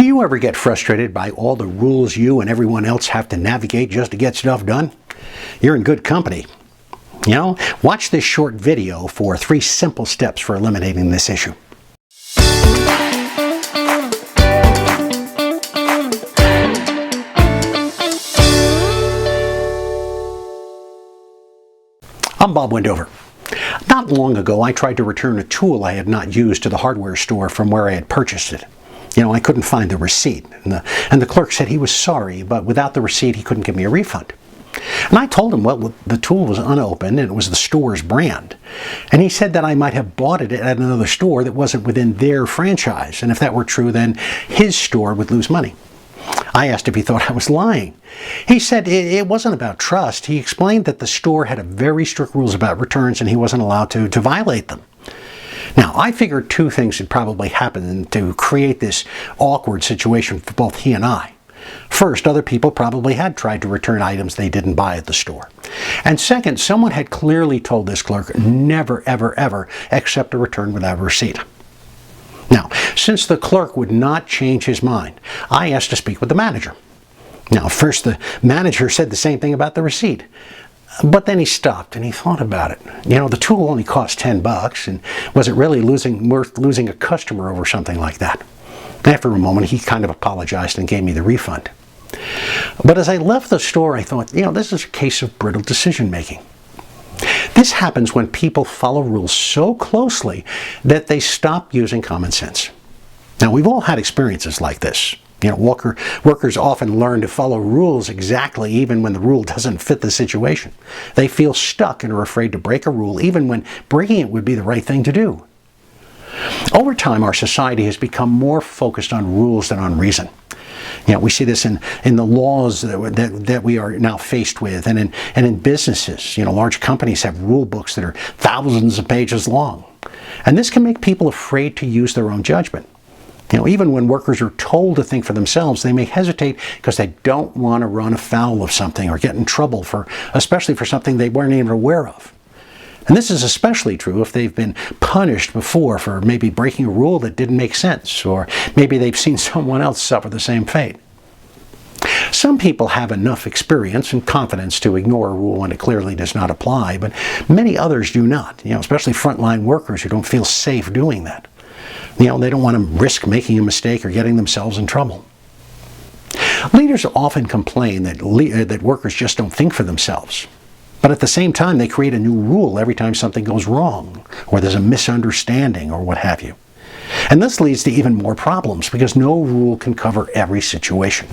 Do you ever get frustrated by all the rules you and everyone else have to navigate just to get stuff done? You're in good company. Watch this short video for 3 simple steps for eliminating this issue. I'm Bob Wendover. Not long ago, I tried to return a tool I had not used to the hardware store from where I had purchased it. I couldn't find the receipt, and the clerk said he was sorry, but without the receipt, he couldn't give me a refund. And I told him, well, the tool was unopened, and it was the store's brand. And he said that I might have bought it at another store that wasn't within their franchise, and if that were true, then his store would lose money. I asked if he thought I was lying. He said it wasn't about trust. He explained that the store had very strict rules about returns, and he wasn't allowed to violate them. Now, I figured 2 things had probably happened to create this awkward situation for both he and I. First, other people probably had tried to return items they didn't buy at the store. And second, someone had clearly told this clerk never, ever, ever accept a return without a receipt. Now, since the clerk would not change his mind, I asked to speak with the manager. Now, first the manager said the same thing about the receipt. But then he stopped and he thought about it. The tool only cost $10, and was it really worth losing a customer over something like that? After a moment, he kind of apologized and gave me the refund. But as I left the store, I thought, this is a case of brittle decision making. This happens when people follow rules so closely that they stop using common sense. Now, we've all had experiences like this. Workers often learn to follow rules exactly even when the rule doesn't fit the situation. They feel stuck and are afraid to break a rule even when breaking it would be the right thing to do. Over time, our society has become more focused on rules than on reason. We see this in the laws that we are now faced with, and in businesses. Large companies have rule books that are thousands of pages long. And this can make people afraid to use their own judgment. Even when workers are told to think for themselves, they may hesitate because they don't want to run afoul of something or get in trouble especially for something they weren't even aware of. And this is especially true if they've been punished before for maybe breaking a rule that didn't make sense, or maybe they've seen someone else suffer the same fate. Some people have enough experience and confidence to ignore a rule when it clearly does not apply, but many others do not, especially frontline workers who don't feel safe doing that. They don't want to risk making a mistake or getting themselves in trouble. Leaders often complain that workers just don't think for themselves. But at the same time, they create a new rule every time something goes wrong, or there's a misunderstanding, or what have you. And this leads to even more problems because no rule can cover every situation.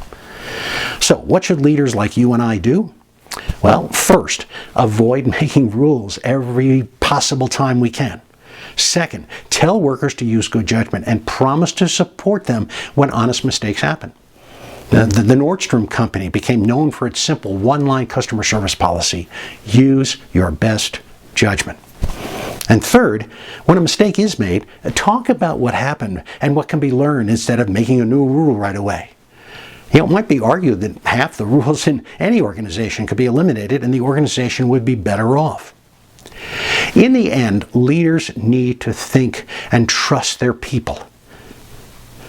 So what should leaders like you and I do? Well, first, avoid making rules every possible time we can. Second, tell workers to use good judgment and promise to support them when honest mistakes happen. The Nordstrom company became known for its simple 1-line customer service policy: use your best judgment. And third, when a mistake is made, talk about what happened and what can be learned instead of making a new rule right away. It might be argued that half the rules in any organization could be eliminated and the organization would be better off. In the end, leaders need to think and trust their people.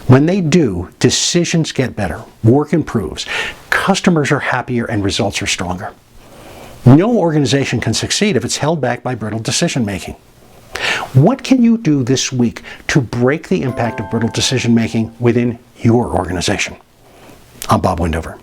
When they do, decisions get better, work improves, customers are happier, and results are stronger. No organization can succeed if it's held back by brittle decision making. What can you do this week to break the impact of brittle decision making within your organization? I'm Bob Wendover.